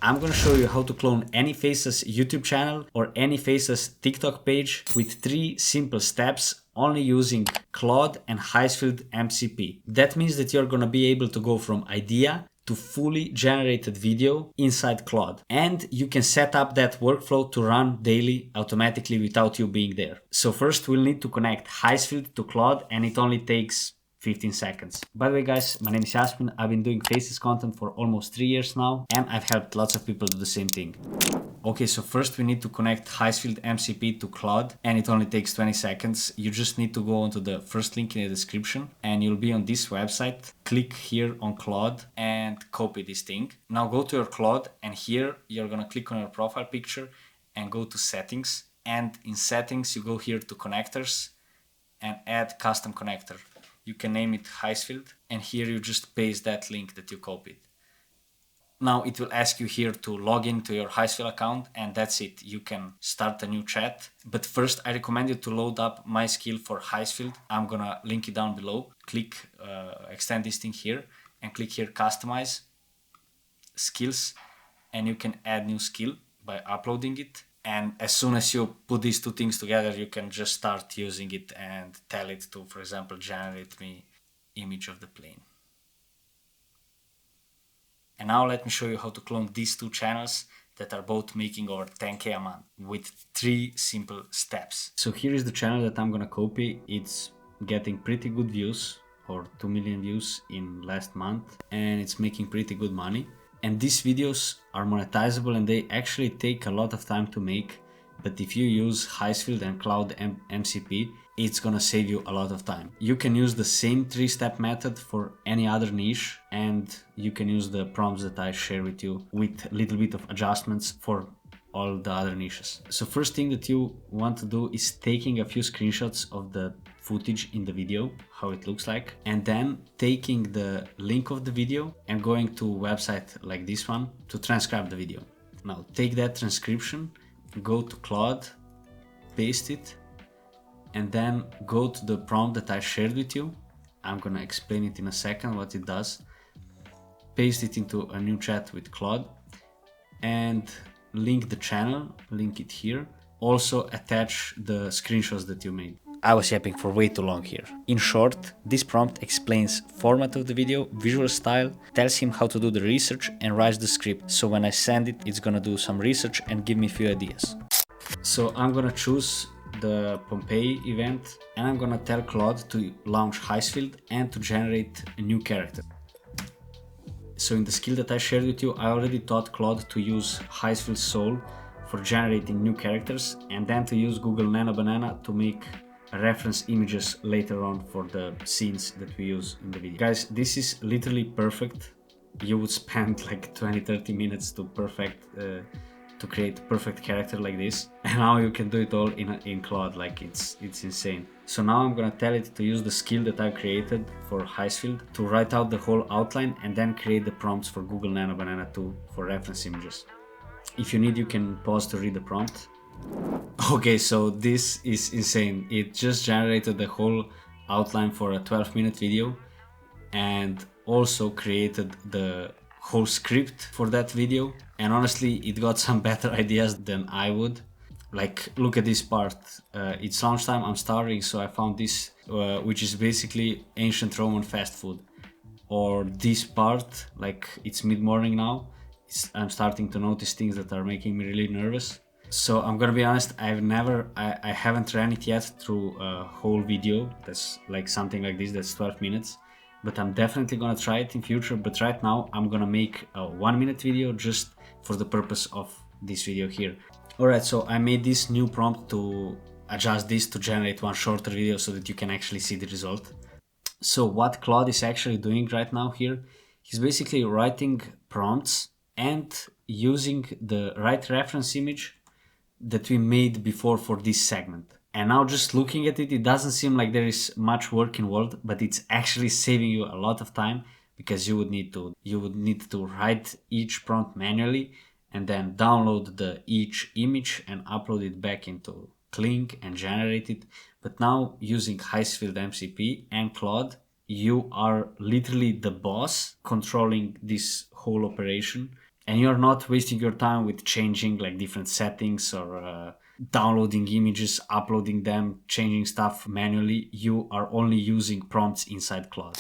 I'm gonna show you how to clone any Faceless YouTube channel or any Faceless TikTok page with 3 simple steps only using Claude and Higgsfield MCP. That means that you're gonna be able to go from idea to fully generated video inside Claude. And you can set up that workflow to run daily automatically without you being there. So first we'll need to connect Higgsfield to Claude, and it only takes 15 seconds. By the way guys, my name is Yasmin. I've been doing Faceless content for almost 3 years now, and I've helped lots of people do the same thing. Okay, so first we need to connect Higgsfield MCP to Claude, and it only takes 20 seconds. You just need to go onto the first link in the description and you'll be on this website. Click here on Claude and copy this thing. Now go to your Claude, and here you're gonna click on your profile picture and go to settings, and in settings you go here to connectors and add custom connector. You can name it Higgsfield, and here you just paste that link that you copied. Now it will ask you here to log into your Higgsfield account, and that's it. You can start a new chat. But first I recommend you to load up my skill for Higgsfield. I'm gonna link it down below. Click extend this thing here and click here customize skills, and you can add new skill by uploading it. And as soon as you put these 2 things together, you can just start using it and tell it to, for example, generate me image of the plane. And now let me show you how to clone these 2 channels that are both making over 10K a month with 3 simple steps. So here is the channel that I'm gonna copy. It's getting pretty good views, or 2 million views in last month, and it's making pretty good money. And these videos are monetizable, and they actually take a lot of time to make. But if you use Higgsfield and Claude MCP, it's gonna save you a lot of time. You can use the same 3-step method for any other niche, and you can use the prompts that I share with you with a little bit of adjustments for all the other niches. So first thing that you want to do is taking a few screenshots of the footage in the video, how it looks like, and then taking the link of the video and going to a website like this one to transcribe the video. Now take that transcription, go to Claude, paste it, and then go to the prompt that I shared with you. I'm gonna explain it in a second what it does. Paste it into a new chat with Claude and link the channel, link it here. Also attach the screenshots that you made. I was yapping for way too long here. In short, this prompt explains format of the video, visual style, tells him how to do the research, and writes the script. So when I send it, it's gonna do some research and give me a few ideas. So I'm gonna choose the Pompeii event, and I'm gonna tell Claude to launch Higgsfield and to generate a new character. So in the skill that I shared with you, I already taught Claude to use Higgsfield Soul for generating new characters, and then to use Google Nano Banana to make reference images later on for the scenes that we use in the video. Guys, this is literally perfect. You would spend like 20-30 minutes to create a perfect character like this, and now you can do it all in Claude. Like it's insane. So now I'm gonna tell it to use the skill that I created for Higgsfield to write out the whole outline and then create the prompts for Google Nano Banana 2 for reference images. If you need, you can pause to read the prompt. Okay, so this is insane. It just generated the whole outline for a 12-minute video and also created the whole script for that video. And honestly, it got some better ideas than I would. Like, look at this part. It's lunchtime, I'm starving, so I found this, which is basically ancient Roman fast food. Or this part, like it's mid-morning now. I'm starting to notice things that are making me really nervous. So I'm gonna be honest, I haven't ran it yet through a whole video that's like something like this, that's 12 minutes. But I'm definitely gonna try it in future. But right now I'm gonna make a 1-minute video just for the purpose of this video here. Alright, so I made this new prompt to adjust this to generate one shorter video so that you can actually see the result. So what Claude is actually doing right now here, he's basically writing prompts and using the right reference image that we made before for this segment. And now just looking at it, it doesn't seem like there is much work involved, but it's actually saving you a lot of time, because you would need to write each prompt manually and then download each image and upload it back into Kling and generate it. But now using Higgsfield MCP and Claude, you are literally the boss controlling this whole operation. And you're not wasting your time with changing like different settings or downloading images, uploading them, changing stuff manually. You are only using prompts inside Claude.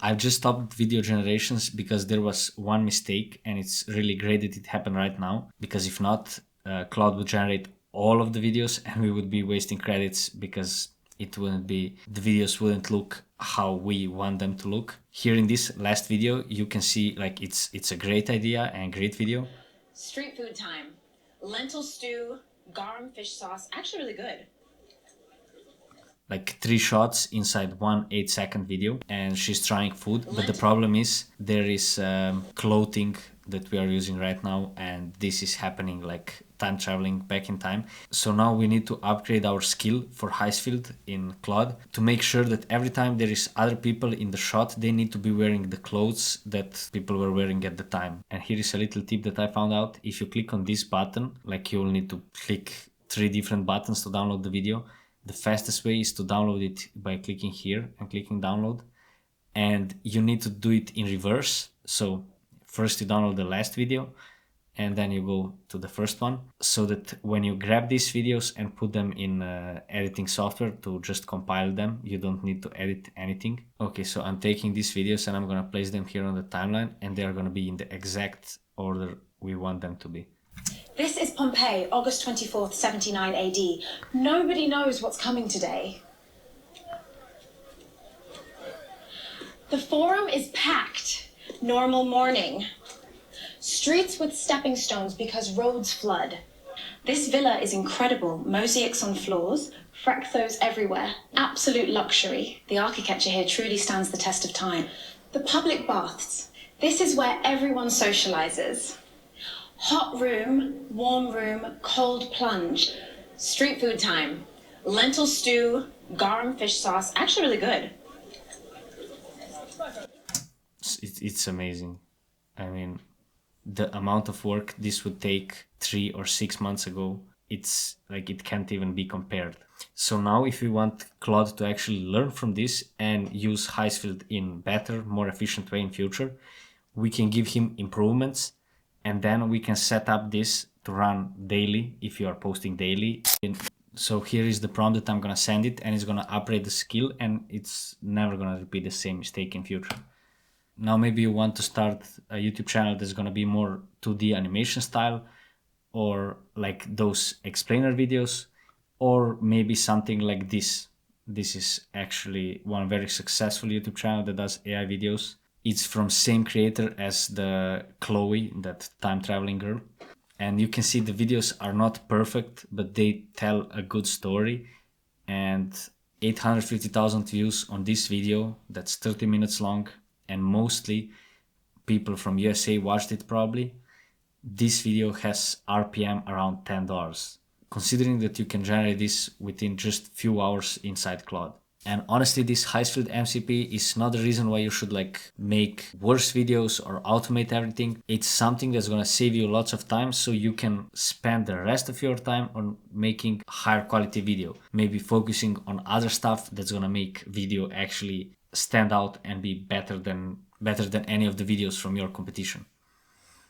I've just stopped video generations because there was one mistake, and it's really great that it happened right now, because if not, Claude would generate all of the videos and we would be wasting credits because it wouldn't be, the videos wouldn't look how we want them to look. Here in this last video, you can see like it's a great idea and great video. Street food time. Lentil stew, garum fish sauce, actually really good. Like 3 shots inside one 8-second video, and she's trying food. But the problem is there is clothing that we are using right now, and this is happening like time traveling back in time. So now we need to upgrade our skill for Higgsfield in Claude to make sure that every time there is other people in the shot, they need to be wearing the clothes that people were wearing at the time. And here is a little tip that I found out. If you click on this button, like you will need to click 3 different buttons to download the video. The fastest way is to download it by clicking here and clicking download. And you need to do it in reverse. So first you download the last video and then you go to the first one, so that when you grab these videos and put them in editing software to just compile them, you don't need to edit anything. Okay, so I'm taking these videos and I'm gonna place them here on the timeline, and they are gonna be in the exact order we want them to be. This is Pompeii, August 24th, 79 AD. Nobody knows what's coming today. The forum is packed. Normal morning. Streets with stepping stones because roads flood. This villa is incredible. Mosaics on floors, fracthos everywhere. Absolute luxury. The architecture here truly stands the test of time. The public baths. This is where everyone socializes. Hot room, warm room, cold plunge. Street food time. Lentil stew, garum fish sauce, actually really good. It's amazing. I mean, the amount of work this would take 3 or 6 months ago, it's like it can't even be compared. So now if we want Claude to actually learn from this and use Higgsfield in better, more efficient way in future, we can give him improvements, and then we can set up this to run daily if you are posting daily. So here is the prompt that I'm gonna send it, and it's gonna upgrade the skill, and it's never gonna repeat the same mistake in future. Now maybe you want to start a YouTube channel that's gonna be more 2D animation style, or like those explainer videos, or maybe something like this. This is actually one very successful YouTube channel that does AI videos. It's from same creator as the Chloe, that time traveling girl. And you can see the videos are not perfect, but they tell a good story. And 850,000 views on this video, that's 30 minutes long, and mostly people from USA watched it probably. This video has RPM around $10, considering that you can generate this within just few hours inside Claude. And honestly, this Higgsfield MCP is not the reason why you should like make worse videos or automate everything. It's something that's gonna save you lots of time, so you can spend the rest of your time on making higher quality video. Maybe focusing on other stuff that's gonna make video actually stand out and be better than any of the videos from your competition.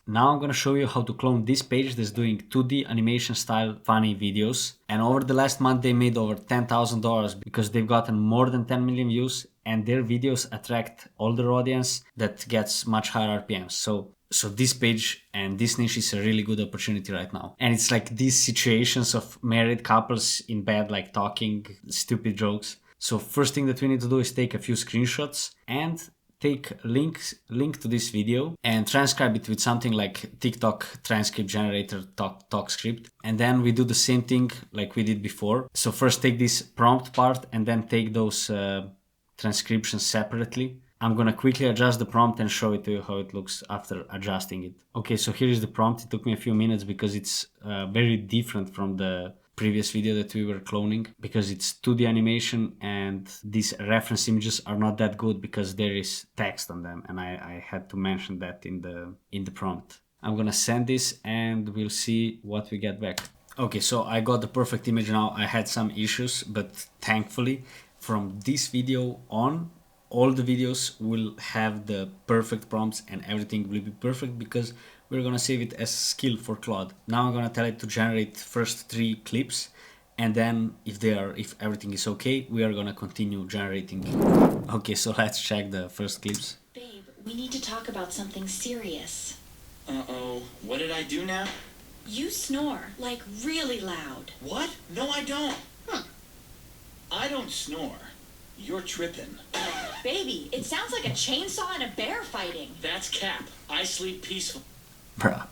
Now I'm gonna show you how to clone this page that's doing 2D animation style funny videos. And over the last month they made over $10,000 because they've gotten more than 10 million views, and their videos attract older audience that gets much higher RPMs. So this page and this niche is a really good opportunity right now. And it's like these situations of married couples in bed, like talking stupid jokes. So first thing that we need to do is take a few screenshots and take link to this video and transcribe it with something like TikTok transcript generator talk script. And then we do the same thing like we did before. So first take this prompt part and then take those transcriptions separately. I'm gonna quickly adjust the prompt and show it to you how it looks after adjusting it. Okay, so here is the prompt. It took me a few minutes because it's very different from the previous video that we were cloning, because it's 2D animation and these reference images are not that good because there is text on them, and I had to mention that in the prompt. I'm gonna send this and we'll see what we get back. Okay, so I got the perfect image now. I had some issues, but thankfully from this video on, all the videos will have the perfect prompts and everything will be perfect because we're gonna save it as skill for Claude. Now I'm gonna tell it to generate first 3 clips, and then if everything is okay, we are gonna continue generating. Okay, so let's check the first clips. Babe, we need to talk about something serious. Uh-oh, what did I do now? You snore, like really loud. What? No, I don't. I don't snore. You're tripping. Baby, it sounds like a chainsaw and a bear fighting. That's cap. I sleep peaceful. Bruh.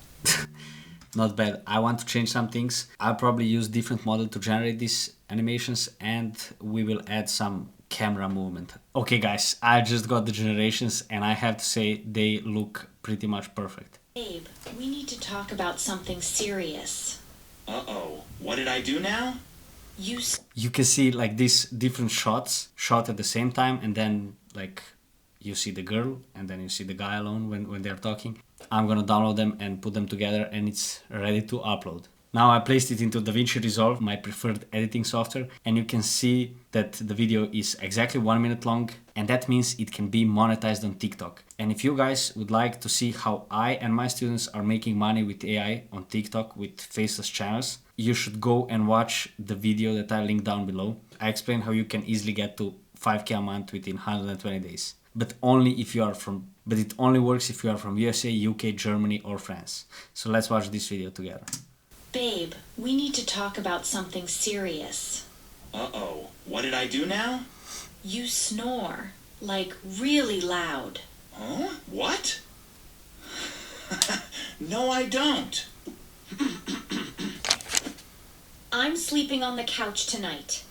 Not bad. I want to change some things. I'll probably use different model to generate these animations, and we will add some camera movement. Okay guys, I just got the generations and I have to say they look pretty much perfect. Babe, we need to talk about something serious. Uh-oh, what did I do now? You can see like these different shots shot at the same time, and then like you see the girl and then you see the guy alone when they're talking. I'm gonna download them and put them together, and it's ready to upload. Now I placed it into DaVinci Resolve, my preferred editing software, and you can see that the video is exactly 1 minute long, and that means it can be monetized on TikTok. And if you guys would like to see how I and my students are making money with AI on TikTok with Faceless channels, you should go and watch the video that I link down below. I explain how you can easily get to 5K a month within 120 days. But it only works if you are from USA, UK, Germany or France. So let's watch this video together. Babe, we need to talk about something serious. Uh-oh, what did I do now? You snore, like really loud. Huh? What? No, I don't. I'm sleeping on the couch tonight.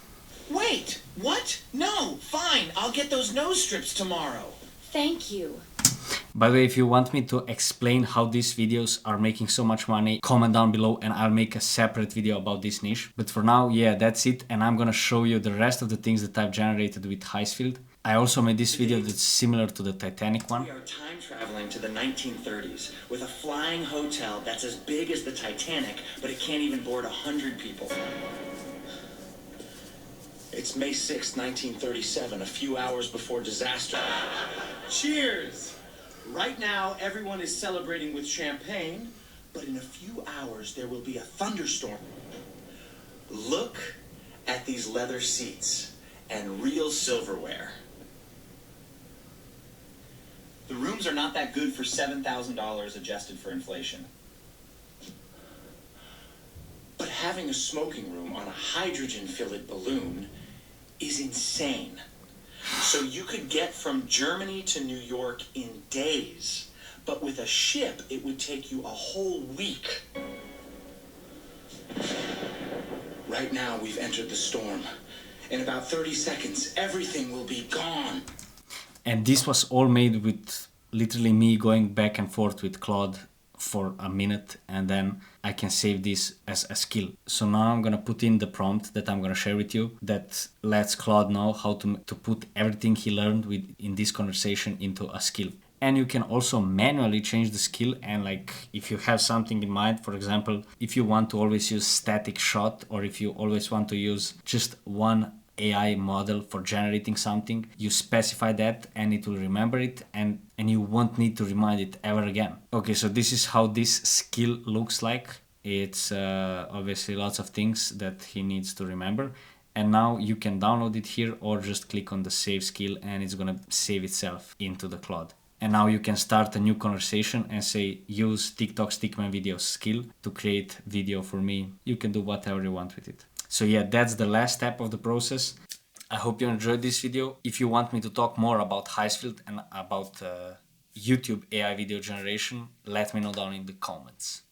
Wait, what? No, fine, I'll get those nose strips tomorrow. Thank you. By the way, if you want me to explain how these videos are making so much money, comment down below and I'll make a separate video about this niche. But for now, yeah, that's it. And I'm gonna show you the rest of the things that I've generated with Higgsfield. I also made this video that's similar to the Titanic one. We are time traveling to the 1930s with a flying hotel that's as big as the Titanic, but it can't even board 100 people. It's May 6, 1937, a few hours before disaster. Cheers! Right now, everyone is celebrating with champagne, but in a few hours, there will be a thunderstorm. Look at these leather seats and real silverware. The rooms are not that good for $7,000 adjusted for inflation. But having a smoking room on a hydrogen-filled balloon is insane. So you could get from Germany to New York in days, but with a ship, it would take you a whole week. Right now, we've entered the storm. In about 30 seconds, everything will be gone. And this was all made with literally me going back and forth with Claude for a minute, and then I can save this as a skill. So now I'm gonna put in the prompt that I'm gonna share with you that lets Claude know how to put everything he learned in this conversation into a skill. And you can also manually change the skill, and like if you have something in mind, for example, if you want to always use static shot, or if you always want to use just one AI model for generating something, you specify that and it will remember it, and you won't need to remind it ever again. Okay, so this is how this skill looks like. It's obviously lots of things that he needs to remember, and now you can download it here or just click on the save skill and it's gonna save itself into the Claude. And now you can start a new conversation and say, use TikTok Stickman video skill to create video for me. You can do whatever you want with it. So yeah, that's the last step of the process. I hope you enjoyed this video. If you want me to talk more about Higgsfield and about YouTube AI video generation, let me know down in the comments.